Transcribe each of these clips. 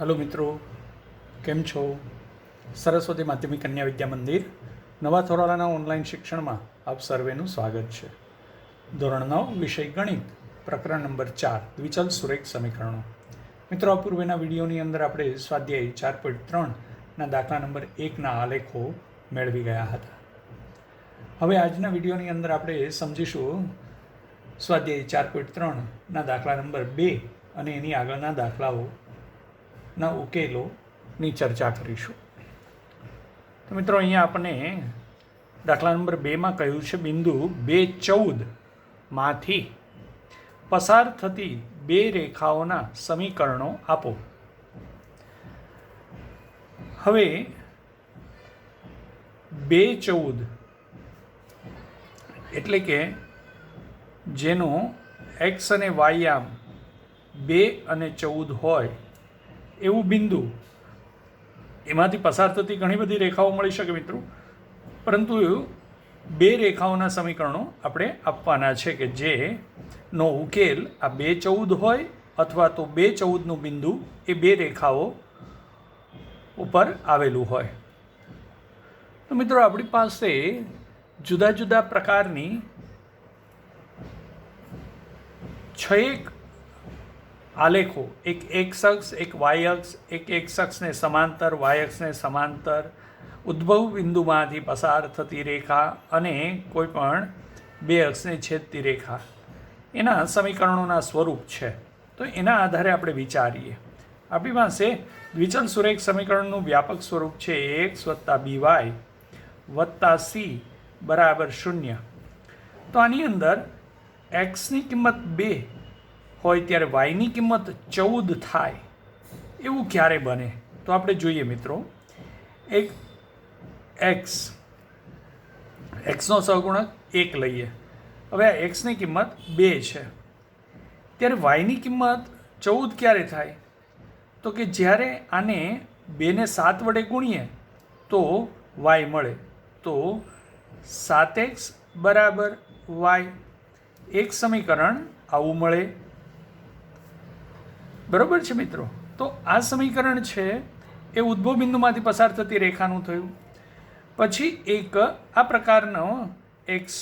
Hello મિત્રો, કેમ છો? સરસ્વતી માધ્યમિક કન્યા વિદ્યા મંદિર નવા થોરાળાના ઓનલાઈન શિક્ષણમાં આપ સર્વેનું સ્વાગત છે. ધોરણ 9 વિષય ગણિત, પ્રકરણ નંબર 4 દ્વિચલ સુરેખ સમીકરણો. મિત્રો, આ પૂર્વેના વિડીયોની અંદર આપણે સ્વાધ્યાય 4.3ના દાખલા નંબર 1ના આલેખો મેળવી ગયા હતા. હવે આજના વિડીયોની અંદર આપણે સમજીશું સ્વાધ્યાય 4.3ના દાખલા નંબર 2 અને એની આગળના દાખલાઓના ઉકેલોની ચર્ચા કરીશું. તો મિત્રો, અહીંયા આપણને દાખલા નંબર 2માં કહ્યું છે બિંદુ 2.14 માંથી પસાર થતી બે રેખાઓના સમીકરણો આપો. હવે 2.14 એટલે કે જેનો એક્સ અને વાય આમ 2 અને 14 હોય એવું બિંદુ, એમાંથી પસાર થતી ઘણી બધી રેખાઓ મળી શકે મિત્રો, પરંતુ બે રેખાઓના સમીકરણો આપણે આપવાના છે કે જેનો ઉકેલ આ 2.14 હોય અથવા તો 2.14નું બિંદુ એ બે રેખાઓ ઉપર આવેલું હોય. તો મિત્રો, આપણી પાસે જુદા જુદા પ્રકારની 6 આલેખો, એક એક્સ અક્ષ, એક વાય અક્ષ, એક એક્સ અક્ષને સમાંતર, વાય અક્ષને સમાંતર, ઉદ્ભવ બિંદુમાંથી પસાર થતી રેખા અને કોઈ પણ બે અક્ષને છેદતી રેખા, એના સમીકરણોના સ્વરૂપ છે. તો એના આધારે આપણે વિચારીએ. આપણી પાસે દ્વિચલ સુરેખ સમીકરણનું વ્યાપક સ્વરૂપ છે ax + by + c = 0. તો આની અંદર એક્સની કિંમત 2 હોય ત્યારે વાયની કિંમત 14 થાય એવું ક્યારે બને? તો આપણે જોઈએ મિત્રો. એક એક્સનો સહગુણક 1 લઈએ. હવે આ એક્સની કિંમત 2 છે ત્યારે વાયની કિંમત 14 ક્યારે થાય? તો કે જ્યારે આને 2ને 7 વડે ગુણીએ તો વાય મળે. તો 7x = વાય, એક સમીકરણ આવું મળે. બરાબર છે મિત્રો? તો આ સમીકરણ છે એ ઉદ્ભવ બિંદુમાંથી પસાર થતી રેખાનું થયું. પછી એક આ પ્રકારનો એક્સ,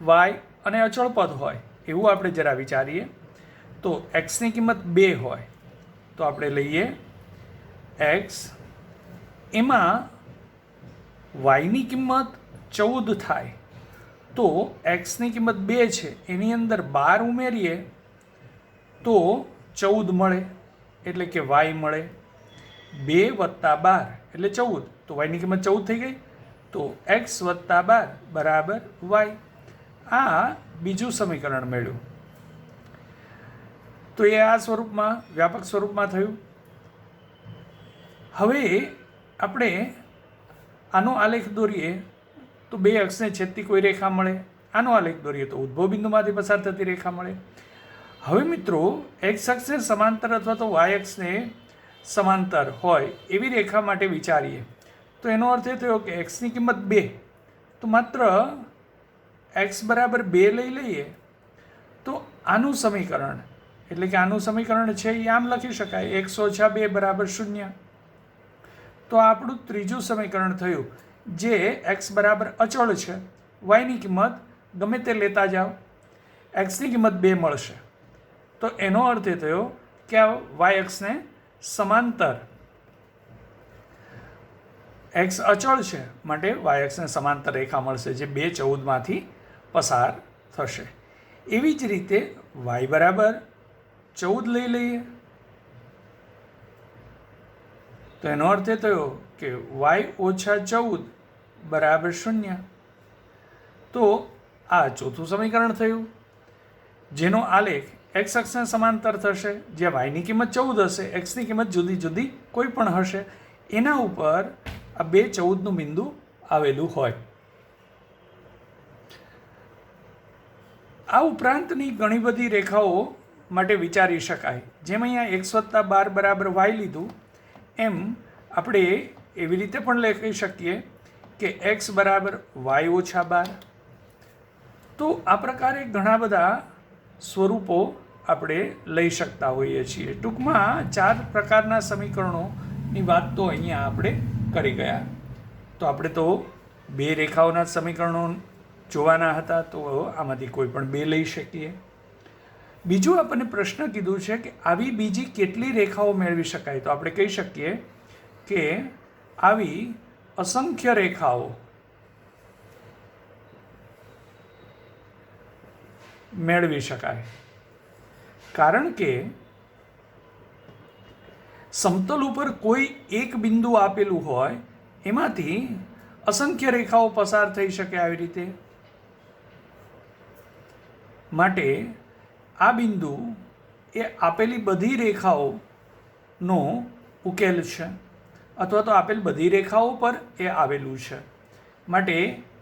વાય અને અચળ પદ હોય એવું આપણે જરા વિચારીએ. તો એક્સની કિંમત 2 હોય તો આપણે લઈએ એક્સ, એમાં વાયની કિંમત 14 થાય તો એક્સની કિંમત 2 છે એની અંદર 12 ઉમેરીએ તો 14 મળે, એટલે કે વાય મળે. 2 + 12 એટલે 14, તો વાયની કિંમત 14 થઈ ગઈ. તો એક્સ + 12 = વાય. આ બીજું સમીકરણ મળ્યું. તો એ આ સ્વરૂપમાં, વ્યાપક સ્વરૂપમાં થયું. હવે આપણે આનો આલેખ દોરીએ તો બે અક્ષને છેદતી કોઈ રેખા મળે. આનો આલેખ દોરીએ તો ઉદ્ભવ બિંદુમાંથી પસાર થતી રેખા મળે. હવે મિત્રો, એક્સ અક્ષને સમાંતર અથવા તો વાય અક્ષને સમાંતર હોય એવી રેખા માટે વિચારીએ. તો એનો અર્થ એ થયો કે એક્સની કિંમત 2, તો માત્ર એક્સ = 2 લઈ લઈએ તો આનું સમીકરણ, એટલે કે આનું સમીકરણ છે એ આમ લખી શકાય, x - 2 = 0. તો આ આપણું ત્રીજું સમીકરણ થયું, જે એક્સ બરાબર અચળ છે, વાયની કિંમત ગમે તે લેતા જાઓ, એક્સની કિંમત 2 મળશે. તો એનો અર્થ એ થયો કે આ વાય અક્ષને સમાંતર, એક્સ અચળ છે માટે વાય અક્ષને સમાંતર રેખા મળશે જે 2.14 માંથી પસાર થશે. એવી જ રીતે વાય બરાબર 14 લઈ લઈએ તો એનો અર્થ એ થયો કે વાય - 14 = 0. તો આ ચોથું સમીકરણ થયું, જેનો આલેખ એક્સ અક્ષને સમાંતર થશે, જ્યાં વાયની કિંમત 14 હશે, એક્સની કિંમત જુદી જુદી કોઈ પણ હશે, એના ઉપર આ 2.14નું બિંદુ આવેલું હોય. આ ઉપરાંતની ઘણી બધી રેખાઓ માટે વિચારી શકાય. જેમ અહીંયા x + 12 = વાય લીધું, એમ આપણે એવી રીતે પણ લખી શકીએ કે x = y - 12. તો આ પ્રકારે ઘણા બધા સ્વરૂપો આપણે લઈ શકતા હોઈએ છીએ. ટૂંકમાં 4 પ્રકારના સમીકરણોની વાત તો અહીંયા આપણે કરી ગયા. તો આપણે તો 2 રેખાઓના સમીકરણો જોવાના હતા, તો આમાંથી કોઈ પણ 2 લઈ શકીએ. બીજું આપણને પ્રશ્ન કીધું છે કે આવી બીજી કેટલી રેખાઓ મેળવી શકાય. તો આપણે કહી શકીએ કે આવી અસંખ્ય રેખાઓ મેળવી શકાય, કારણ કે સમતલ ઉપર કોઈ એક બિંદુ આપેલું હોય એમાંથી અસંખ્ય રેખાઓ પસાર થઈ શકે આવી રીતે. માટે આ બિંદુ એ આપેલી બધી રેખાઓનો ઉકેલ છે, અથવા તો આપેલ બધી રેખાઓ પર એ આવેલું છે. માટે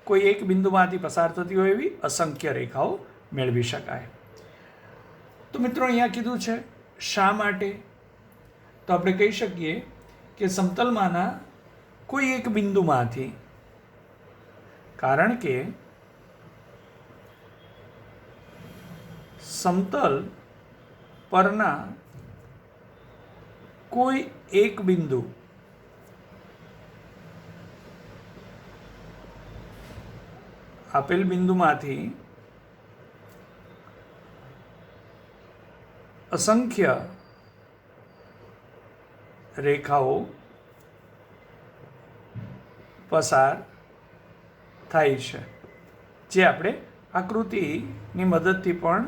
કોઈ એક બિંદુમાંથી પસાર થતી હોય એવી અસંખ્ય રેખાઓ મેળવી શકાય. તો મિત્રો અહીંયા કીધું છે શા માટે, તો આપણે કહી શકીએ કે સમતલમાંના કોઈ એક બિંદુમાંથી, કારણ કે સમતલ પરના કોઈ એક બિંદુ આપેલ બિંદુમાંથી અસંખ્ય રેખાઓ પસાર થાય છે, જે આપણે આકૃતિની મદદથી પણ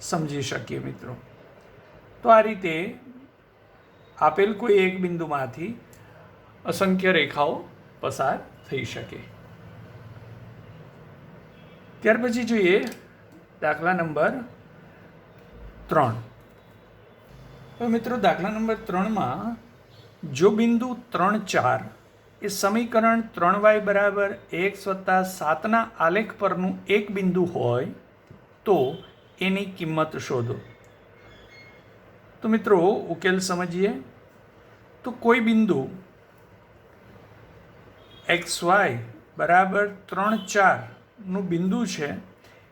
સમજી શકીએ મિત્રો. તો આ રીતે આપેલ કોઈ એક બિંદુમાંથી અસંખ્ય રેખાઓ પસાર થઈ શકે. ત્યાર પછી જોઈએ દાખલા નંબર 3. તો મિત્રો દાખલા નંબર 3માં જો બિંદુ 3, 4 એ સમીકરણ 3y બરાબર x વત્તા 7ના આલેખ પરનું એક બિંદુ હોય તો એની કિંમત શોધો. તો મિત્રો ઉકેલ સમજીએ. તો કોઈ બિંદુ xy બરાબર 3, 4નું બિંદુ છે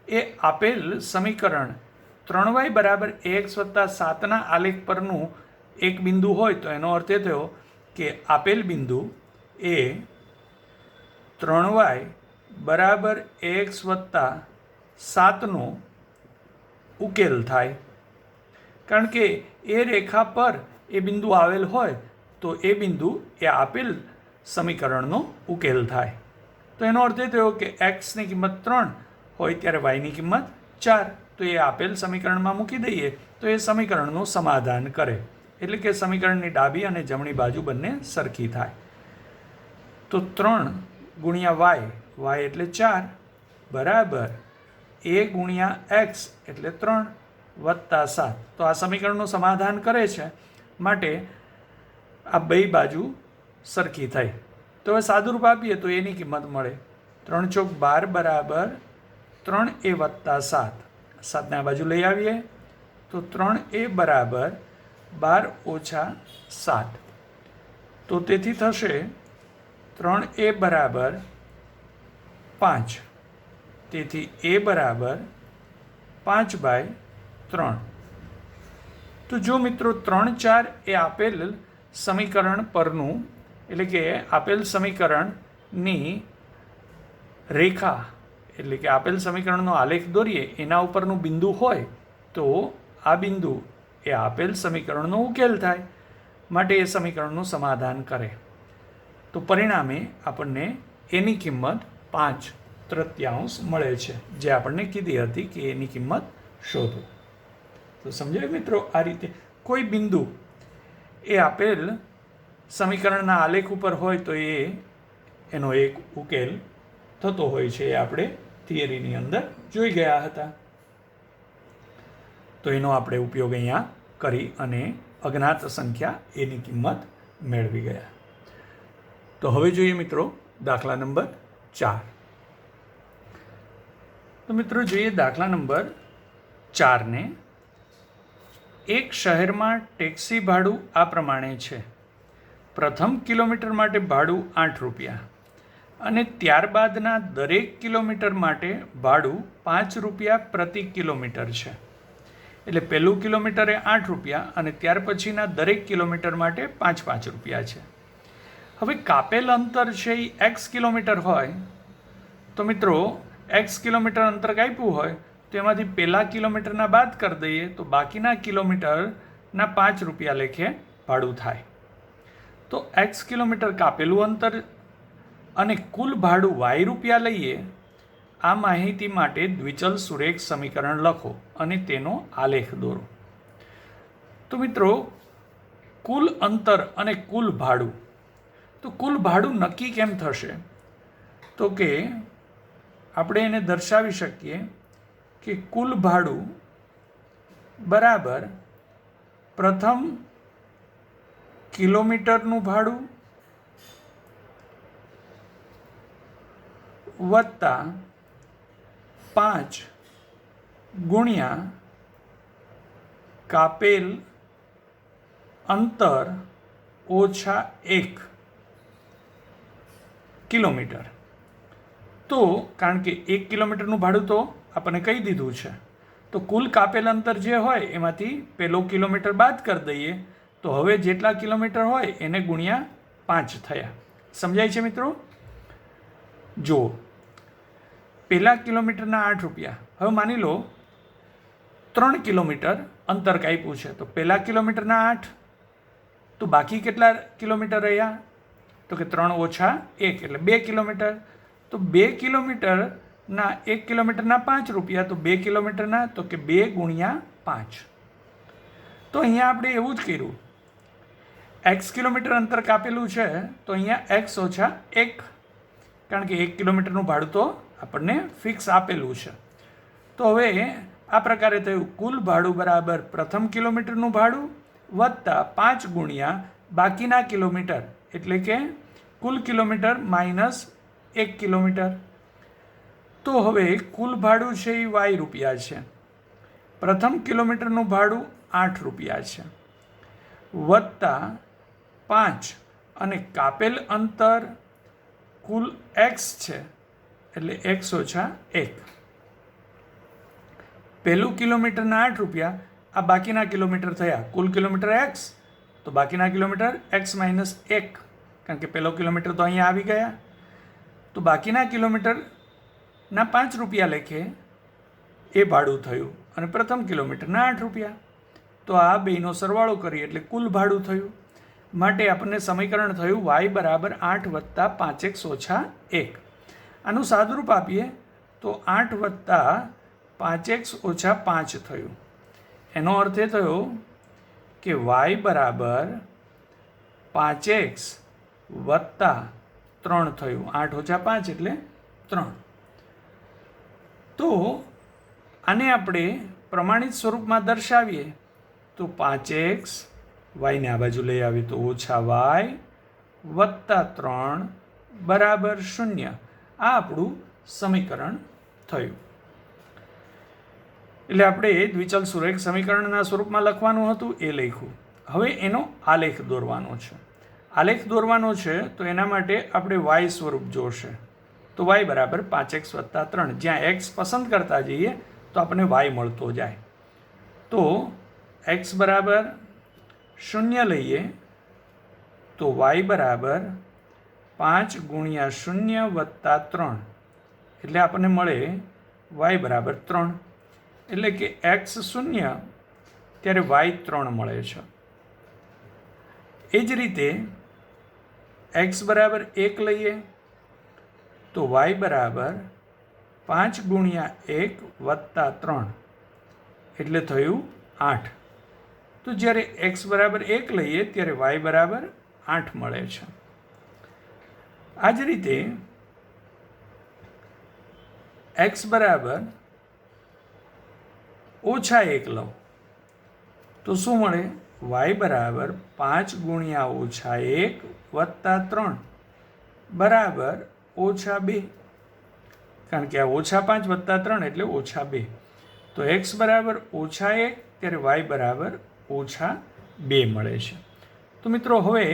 એ આપેલ સમીકરણ 3y બરાબર x વત્તા 7ના આલેખ પરનું એક બિંદુ હોય તો એનો અર્થ એ થયો કે આપેલ બિંદુ એ 3y બરાબર x વત્તા 7નો ઉકેલ થાય. કારણ કે એ રેખા પર એ બિંદુ આવેલ હોય તો એ બિંદુ એ આપેલ સમીકરણનો ઉકેલ થાય. તો એનો અર્થ એ થયો કે એક્સની કિંમત 3 હોય ત્યારે વાયની કિંમત 4, તો એ આપેલ સમીકરણમાં મૂકી દઈએ તો એ સમીકરણનું સમાધાન કરે. એટલે કે સમીકરણની ડાબી અને જમણી બાજુ બંને સરખી થાય. તો 3 ગુણ્યા વાય એટલે 4 બરાબર a ગુણ્યા એક્સ એટલે 3 વત્તા 7. તો આ સમીકરણનું સમાધાન કરે છે, માટે આ બે બાજુ સરખી થઈ. તો હવે સાદુરૂપ આપીએ તો એની કિંમત મળે 3 ચોક 12 બરાબર 3a વત્તા 7. 7ને આ બાજુ લઈ આવીએ તો 3a બરાબર 12 ઓછા 7. તો તેથી થશે 3a બરાબર 5. તેથી a બરાબર 5/3. તો જો મિત્રો 3, 4 એ આપેલ સમીકરણ પરનું, એટલે કે આપેલ સમીકરણની રેખા, એટલે કે આપેલ સમીકરણનો આલેખ દોરીએ એના ઉપરનું બિંદુ હોય તો આ બિંદુ એ આપેલ સમીકરણનો ઉકેલ થાય, માટે એ સમીકરણનું સમાધાન કરે. તો પરિણામે આપણને એની કિંમત 5/3 મળે છે, જે આપણને કીધી હતી કે એની કિંમત શોધો. તો સમજાય મિત્રો. આ રીતે કોઈ બિંદુ એ આપેલ સમીકરણના આલેખ ઉપર હોય તો એનો એક ઉકેલ થતો હોય છે. એ આપણે થિયરીની અંદર જોઈ ગયા હતા. તો એનો આપણે ઉપયોગ અહીંયા કરી અને અજ્ઞાત સંખ્યા એની કિંમત મેળવી ગયા. તો હવે જોઈએ મિત્રો દાખલા નંબર 4. તો મિત્રો જોઈએ દાખલા નંબર 4ને. એક શહેરમાં ટેક્સી ભાડું આ પ્રમાણે છે. પ્રથમ કિલોમીટર માટે ભાડું 8 રૂપિયા અને ત્યારબાદના દરેક કિલોમીટર માટે ભાડું 5 રૂપિયા પ્રતિ કિલોમીટર છે. એટલે પહેલું કિલોમીટરે 8 રૂપિયા અને ત્યાર પછીના દરેક કિલોમીટર માટે 5 રૂપિયા છે. હવે કાપેલ અંતર છે એ x કિલોમીટર હોય તો મિત્રો x કિલોમીટર અંતર કાપ્યું હોય તો એમાંથી પહેલા કિલોમીટરના બાદ કરી દઈએ તો બાકીના કિલોમીટરના 5 રૂપિયા લેખે ભાડું થાય. તો x કિલોમીટર કાપેલું અંતર અને કુલ ભાડું y રૂપિયા લઈએ. આ માહિતી માટે દ્વિચલ સુરેખ સમીકરણ લખો અને તેનો આલેખ દોરો. તો મિત્રો કુલ અંતર અને કુલ ભાડું, તો કુલ ભાડું નક્કી કેમ થશે? તો કે આપણે એને દર્શાવી શકીએ કે કુલ ભાડું બરાબર પ્રથમ કિલોમીટરનું ભાડું વત્તા 5 ગુણ્યા કાપેલ અંતર ઓછા 1 કિલોમીટર. તો કારણ કે 1 કિલોમીટરનું ભાડું તો આપણને કહી દીધું છે, તો કુલ કાપેલ અંતર જે હોય એમાંથી પહેલો કિલોમીટર બાદ કરી દઈએ તો હવે જેટલા કિલોમીટર હોય એને ગુણ્યા 5 થયા. સમજાય છે મિત્રો? જુઓ, પહેલા કિલોમીટરના 8 રૂપિયા. હવે માની લો 3 કિલોમીટર અંતર કાપ્યું છે તો પહેલા કિલોમીટરના 8, તો બાકી કેટલા કિલોમીટર રહ્યા? તો કે 3 ઓછા 1 એટલે 2 કિલોમીટર. તો 2 કિલોમીટરના 1 કિલોમીટરના 5 રૂપિયા, તો 2 કિલોમીટરના તો કે 2 ગુણ્યા 5. તો અહીંયા આપણે એવું જ કર્યું, x કિલોમીટર અંતર કાપેલું છે તો અહીંયા x ઓછા 1, કારણ કે 1 કિલોમીટરનું ભાડું તો આપણને ફિક્સ આપેલું છે. તો હવે આ પ્રકારે થયું કુલ ભાડું બરાબર પ્રથમ કિલોમીટરનું ભાડું વત્તા 5 ગુણ્યા બાકીના કિલોમીટર, એટલે કે કુલ કિલોમીટર માઇનસ 1 કિલોમીટર. તો હવે કુલ ભાડું છે એ y રૂપિયા છે. પ્રથમ કિલોમીટરનું ભાડું 8 રૂપિયા છે વત્તા 5 અને કાપેલ અંતર કુલ x છે એટલે x ઓછા 1. પહેલું કિલોમીટરના 8 રૂપિયા, આ બાકીના કિલોમીટર થયા. કુલ કિલોમીટર x, તો બાકીના કિલોમીટર x માઇનસ 1, કારણ કે પહેલો કિલોમીટર તો અહીંયા આવી ગયા. તો બાકીના કિલોમીટરના 5 રૂપિયા લેખે એ ભાડું થયું અને પ્રથમ કિલોમીટરના 8 રૂપિયા. તો આ બેનો સરવાળો કરીએ એટલે કુલ ભાડું થયું. માટે આપણને સમીકરણ થયું y બરાબર 8 વત્તા 5x ઓછા 1. આનું સાદુરૂપ આપીએ તો 8 વત્તા 5x ઓછા 5 થયું. એનો અર્થ એ થયો કે y બરાબર 5x વત્તા 3 થયું. 8 ઓછા 5 એટલે 3. તો આને આપણે પ્રમાણિત સ્વરૂપમાં દર્શાવીએ તો 5x, વાયને આ બાજુ લઈ આવીએ તો ઓછા y વત્તા 3 બરાબર 0. આ આપણું સમીકરણ થયું. એટલે આપણે દ્વિચલ સુરેખ સમીકરણના સ્વરૂપમાં લખવાનું હતું એ લખ્યું. હવે એનો આલેખ દોરવાનો છે. આલેખ દોરવાનો છે તો એના માટે આપણે y સ્વરૂપ જોશે. તો y બરાબર 5x વત્તા 3, જ્યાં x પસંદ કરતા જઈએ તો આપણને y મળતો જાય. તો x બરાબર 0 લઈએ તો y બરાબર 5 ગુણ્યા 0 વત્તા 3, એટલે આપણને મળે y બરાબર 3. એટલે કે x 0 ત્યારે y 3 મળે છે. એ જ રીતે x બરાબર 1 લઈએ તો y બરાબર 5 ગુણ્યા 1 વત્તા 3, એટલે થયું 8. તો જ્યારે x બરાબર 1 લઈએ ત્યારે y બરાબર 8 મળે છે. આ જ રીતે x બરાબર ઓછા 1 લો તો શું મળે? y બરાબર 5 ગુણ્યા ઓછા 1 વત્તા 3 બરાબર ઓછા 2, કારણ કે આ ઓછા 5 વત્તા 3 એટલે ઓછા 2. તો x બરાબર ઓછા 1 ત્યારે y બરાબર ઓછા 2 મળે છે. તો મિત્રો હવે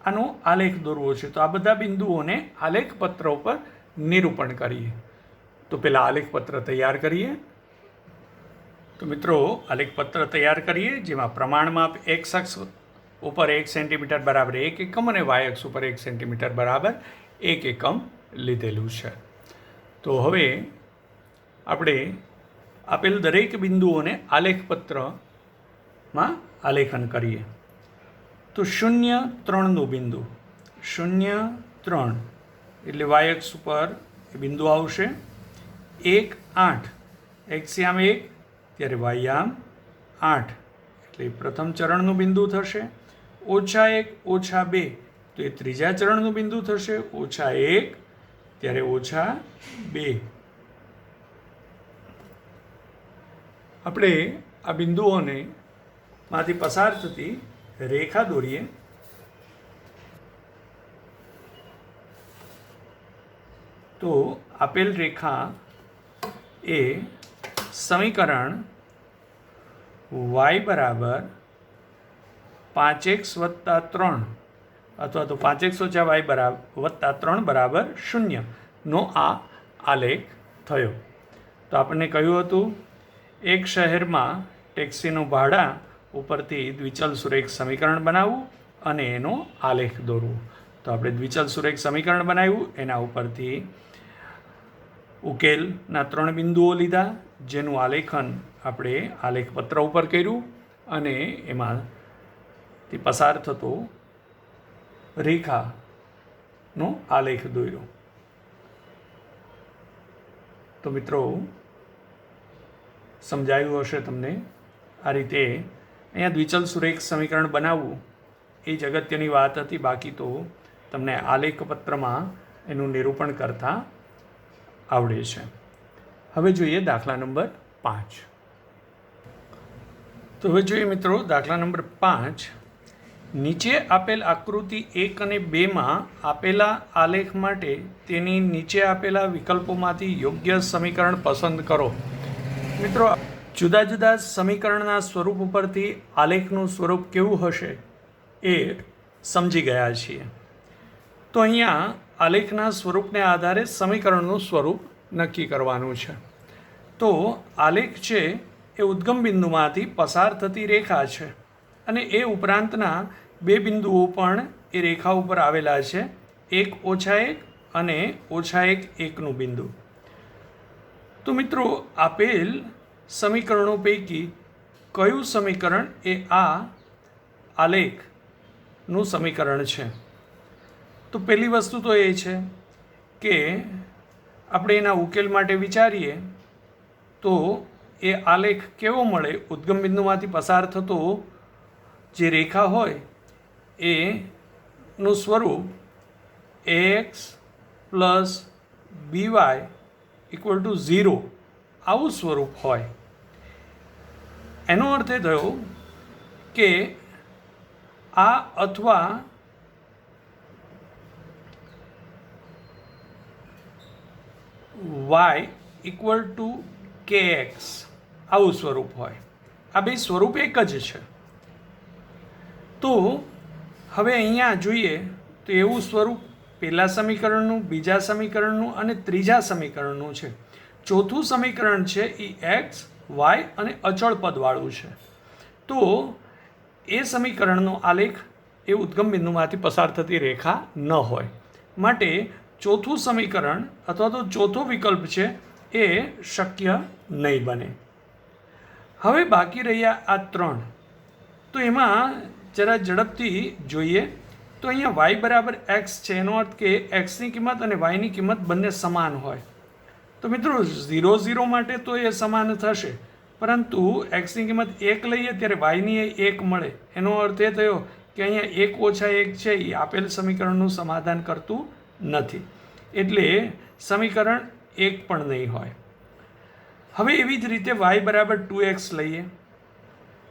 આનો આલેખ દોરવો છે. તો આ બધા બિંદુઓને આલેખ પત્ર ઉપર નિરૂપણ કરીએ. તો પહેલાં આલેખ પત્ર તૈયાર કરીએ. તો મિત્રો આલેખપત્ર તૈયાર કરીએ, જેમાં પ્રમાણ માપ એક્સ અક્ષ ઉપર 1 સેન્ટીમીટર બરાબર 1 એકમ અને વાય અક્ષ ઉપર 1 સેન્ટીમીટર બરાબર 1 એકમ લીધેલું છે. તો હવે આપણે આપેલ દરેક બિંદુઓને આલેખપત્રમાં આલેખન કરીએ. તો 0, 3નું બિંદુ 0, 3 એટલે વાય અક્ષ ઉપર એ બિંદુ આવશે. 1, 8 એક્સ યામ 1 ત્યારે વાય યામ 8 એટલે પ્રથમ ચરણનું બિંદુ થશે. -1, -2 તો એ ત્રીજા ચરણનું બિંદુ થશે. -1 ત્યારે -2. આપણે આ બિંદુઓને માંથી પસાર થતી રેખા દોરીએ. તો આપેલ રેખા એ સમીકરણ y બરાબર 5x + 3 અથવા તો 5x - y + 3 બરાબર 0 નો આ આલેખ થયો. તો આપણને કહ્યું હતું એક શહેરમાં ટેક્સીનું ભાડા ઉપરથી દ્વિચલ સુરેખ સમીકરણ બનાવવું અને એનો આલેખ દોરવું. તો આપણે દ્વિચલ સુરેખ સમીકરણ બનાવ્યું, એના ઉપરથી ઉકેલના 3 બિંદુઓ લીધા, જેનું આલેખન આપણે આલેખપત્ર ઉપર કર્યું અને એમાંથી પસાર થતો રેખાનો આલેખ દોર્યો. તો મિત્રો સમજાયું હશે તમને. આ રીતે અહીંયા દ્વિચલ સુરેખ સમીકરણ બનાવવું એ જ અગત્યની વાત હતી. બાકી તો તમને આલેખપત્રમાં એનું નિરૂપણ કરતાં આવડે છે. હવે જોઈએ દાખલા નંબર 5. તો હવે જોઈએ મિત્રો દાખલા નંબર 5. નીચે આપેલ આકૃતિ 1 અને 2માં આપેલા આલેખ માટે તેની નીચે આપેલા વિકલ્પોમાંથી યોગ્ય સમીકરણ પસંદ કરો. મિત્રો જુદા જુદા સમીકરણના સ્વરૂપ ઉપરથી આલેખનું સ્વરૂપ કેવું હશે એ સમજી ગયા છીએ. તો અહીંયા આલેખના સ્વરૂપને આધારે સમીકરણનું સ્વરૂપ નક્કી કરવાનું છે. તો આલેખ છે એ ઉદ્ગમ બિંદુમાંથી પસાર થતી રેખા છે અને એ ઉપરાંતના 2 બિંદુઓ પણ એ રેખા ઉપર આવેલા છે. 1 - 1 અને -1 1નું બિંદુ. તો મિત્રો આપેલ સમીકરણો પૈકી કયું સમીકરણ એ આ આલેખનું સમીકરણ છે? તો પહેલી વસ્તુ તો એ છે કે આપણે એના ઉકેલ માટે વિચારીએ તો એ આલેખ કેવો મળે. ઉદ્ગમ બિંદુમાંથી પસાર થતો જે રેખા હોય એનું સ્વરૂપ ax + by = 0 આવું સ્વરૂપ હોય. એનો અર્થ એ થયો કે આ અથવા y = kx આવું સ્વરૂપ હોય. આ બે સ્વરૂપ એક જ છે. તો હવે અહીંયા જોઈએ તો એવું સ્વરૂપ પહેલા સમીકરણનું, બીજા સમીકરણનું અને ત્રીજા સમીકરણનું છે. ચોથું સમીકરણ છે એ x, y અને અચળ પદવાળું છે. તો એ સમીકરણનો આલેખ એ ઉદ્ગમ બિંદુમાંથી પસાર થતી રેખા ન હોય. માટે ચોથું સમીકરણ અથવા તો ચોથો વિકલ્પ છે એ શક્ય નહીં બને. હવે બાકી રહ્યા આ 3. તો એમાં જરા ઝડપથી જોઈએ. તો અહીંયા y બરાબર x છે, એનો અર્થ કે xની કિંમત અને yની કિંમત બંને સમાન હોય. તો મિત્રો 0, 0 માટે તો એ સમાન થશે, પરંતુ xની કિંમત 1 લઈએ ત્યારે yની 1 મળે. એનો અર્થ એ થયો કે અહીંયા 1 - 1 છે એ આપેલ સમીકરણનું સમાધાન કરતું નથી, એટલે સમીકરણ 1 પણ નહીં હોય. હવે એવી જ રીતે y બરાબર 2x લઈએ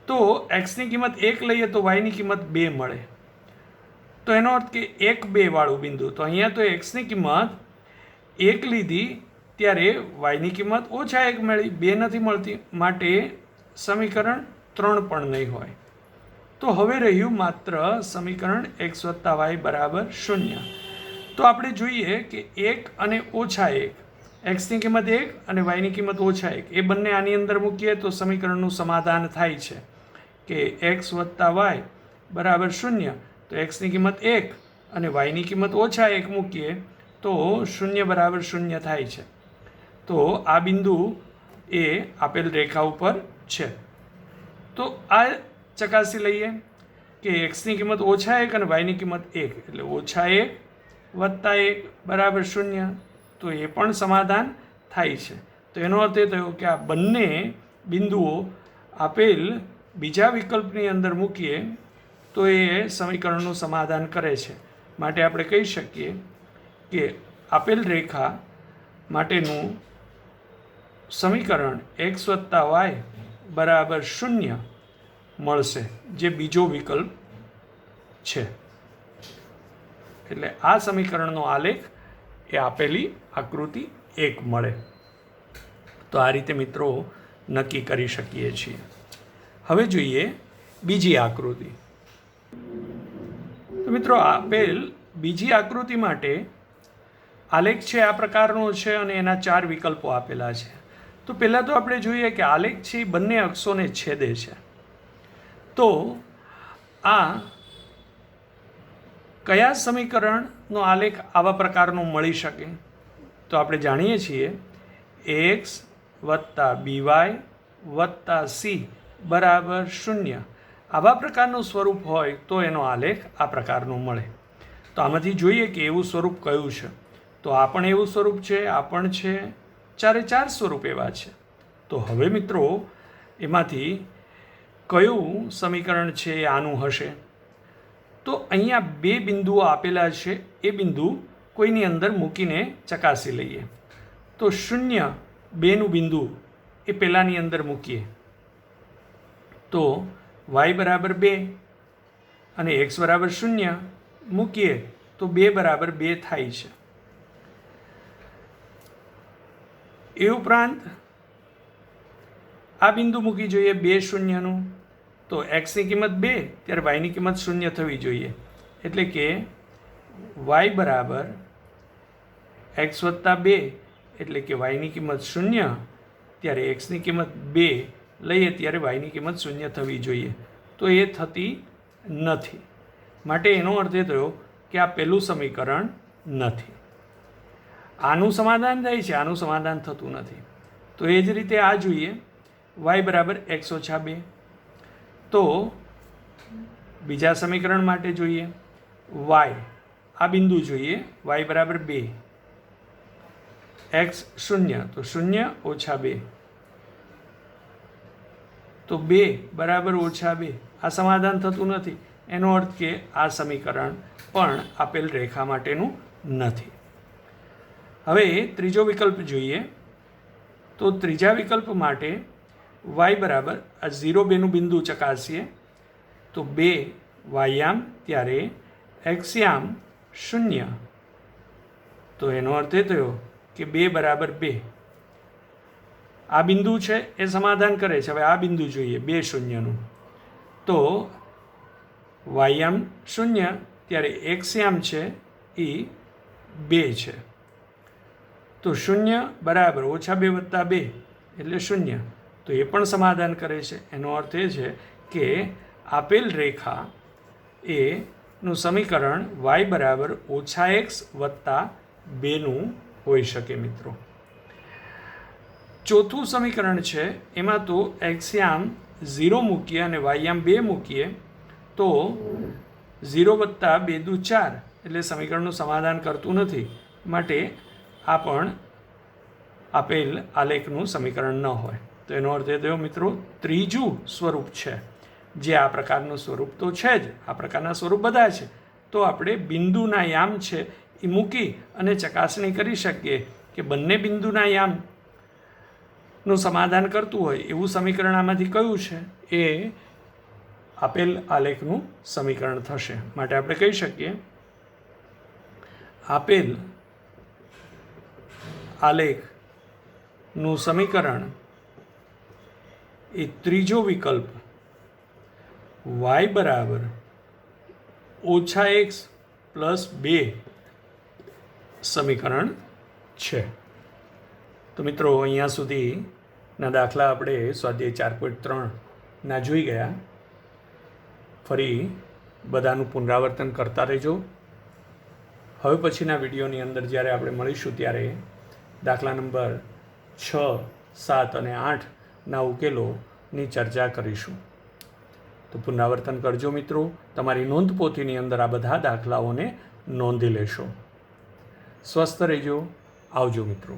તો xની કિંમત 1 લઈએ તો yની કિંમત 2 મળે. તો એનો અર્થ કે 1, 2 વાળું બિંદુ. તો અહીંયા તો xની કિંમત 1 લીધી ત્યારે yની કિંમત -1 મળી, 2 નથી મળતી, માટે સમીકરણ 3 પણ નહીં હોય. તો હવે રહ્યું માત્ર સમીકરણ x + y = 0. તો આપણે જોઈએ કે 1 અને -1 એક્સની કિંમત 1 અને વાયની કિંમત -1 એ બંને આની અંદર મૂકીએ તો સમીકરણનું સમાધાન થાય છે કે એક્સ વત્તા વાય બરાબર 0. તો એક્સની કિંમત 1 અને વાયની કિંમત -1 મૂકીએ તો 0 બરાબર 0 થાય છે. તો આ બિંદુ એ આપેલ રેખા ઉપર છે. તો આ ચકાસી લઈએ કે એક્સની કિંમત -1 અને વાયની કિંમત 1 એટલે -1 વત્તા 1 બરાબર 0. તો એ પણ સમાધાન થાય છે. તો એનો અર્થ એ થયો કે આ બંને બિંદુઓ આપેલ બીજા વિકલ્પની અંદર મૂકીએ તો એ સમીકરણનું સમાધાન કરે છે. માટે આપણે કહી શકીએ કે આપેલ રેખા માટેનું સમીકરણ એક્સ વત્તા વાય બરાબર 0 મળશે, જે બીજો વિકલ્પ છે. એટલે આ સમીકરણનો આલેખ એ આપેલી આકૃતિ 1 મળે. તો આ રીતે મિત્રો નક્કી કરી શકીએ છીએ. હવે જોઈએ બીજી આકૃતિ. તો મિત્રો આપેલ બીજી આકૃતિ માટે આલેખ છે આ પ્રકારનો છે અને એના 4 વિકલ્પો આપેલા છે. તો પહેલાં તો આપણે જોઈએ કે આલેખ છે એ બંને અક્ષોને છેદે છે. તો આ કયા સમીકરણનો આલેખ આવા પ્રકારનો મળી શકે? તો આપણે જાણીએ છીએ એક્સ વત્તા બીવાય વત્તા સી બરાબર 0. આવા પ્રકારનું સ્વરૂપ હોય તો એનો આલેખ આ પ્રકારનો મળે. તો આમાંથી જોઈએ કે એવું સ્વરૂપ કયું છે. તો આ પણ એવું સ્વરૂપ છે, આ પણ છે, 4 સ્વરૂપ એવા છે. તો હવે મિત્રો એમાંથી કયું સમીકરણ છે એ આનું હશે? તો અહીંયા 2 બિંદુઓ આપેલા છે, એ બિંદુ કોઈની અંદર મૂકીને ચકાસી લઈએ. તો 0, 2નું બિંદુ એ પહેલાંની અંદર મૂકીએ તો y બરાબર 2 અને x બરાબર 0 મૂકીએ તો 2 બરાબર 2 થાય છે. એ ઉપરાંત આ બિંદુ મૂકી જોઈએ 2, 0નું. તો એક્સની કિંમત 2 ત્યારે વાયની કિંમત 0 થવી જોઈએ. એટલે કે y બરાબર x વત્તા 2 એટલે કે વાયની કિંમત 0 ત્યારે એક્સની કિંમત 2 લઈએ ત્યારે વાયની કિંમત 0 થવી જોઈએ. તો એ થતી નથી. માટે એનો અર્થ એ થયો કે આ પહેલું સમીકરણ નથી. આનું સમાધાન થાય છે, આનું સમાધાન થતું નથી. તો એ જ રીતે આ જોઈએ y બરાબર x ઓછા 2. તો બીજા સમીકરણ માટે જોઈએ y, આ બિંદુ જોઈએ y બરાબર 2, x 0 તો 0 ઓછા 2 તો 2 બરાબર ઓછા 2. આ સમાધાન થતું નથી. એનો અર્થ કે આ સમીકરણ પણ આપેલ રેખા માટેનું નથી. હવે ત્રીજો વિકલ્પ જોઈએ. તો ત્રીજા વિકલ્પ માટે y બરાબર આ 0, 2નું બિંદુ ચકાસીએ તો 2 વાયામ ત્યારે એક્સયામ 0. તો એનો અર્થ એ થયો કે 2 બરાબર 2. આ બિંદુ છે એ સમાધાન કરે છે. હવે આ બિંદુ જોઈએ 2, 0નું. તો વાયામ 0 ત્યારે એક્સયામ છે એ 2 છે. તો 0 બરાબર ઓછા 2 વત્તા 2 એટલે 0. તો એ પણ સમાધાન કરે છે. એનો અર્થ એ છે કે આપેલ રેખા એનું સમીકરણ y બરાબર ઓછા x વત્તા 2નું હોઈ શકે મિત્રો. ચોથું સમીકરણ છે એમાં તો એક્સયામ 0 મૂકીએ અને વાયયામ 2 મૂકીએ તો 0 વત્તા 2 દુ 4 એટલે સમીકરણનું સમાધાન કરતું નથી. માટે આ પણ આપેલ આલેખનું સમીકરણ ન હોય. તો એનો અર્થ એ થયો મિત્રો ત્રીજું સ્વરૂપ છે, જે આ પ્રકારનું સ્વરૂપ તો છે જ, આ પ્રકારના સ્વરૂપ બધા છે. તો આપણે બિંદુના યામ છે એ મૂકી અને ચકાસણી કરી શકીએ કે બંને બિંદુના યામનું સમાધાન કરતું હોય એવું સમીકરણ આમાંથી કયું છે એ આપેલ આલેખનું સમીકરણ થશે. માટે આપણે કહી શકીએ આપેલ આલેખનું સમીકરણ એ ત્રીજો વિકલ્પ y બરાબર ઓછા x પ્લસ 2 સમીકરણ છે. તો મિત્રો અહીંયા સુધીના દાખલા આપણે સ્વાધ્યાય 4.3 ના જોઈ ગયા. ફરી બધાનું પુનરાવર્તન કરતા રહેજો. હવે પછીના વિડીયોની અંદર જ્યારે આપણે મળીશું ત્યારે દાખલા નંબર 6, 7 અને 8ના ઉકેલોની ચર્ચા કરીશું. તો પુનરાવર્તન કરજો મિત્રો. તમારી નોંધપોથીની અંદર આ બધા દાખલાઓને નોંધી લેશો. સ્વસ્થ રહેજો. આવજો મિત્રો.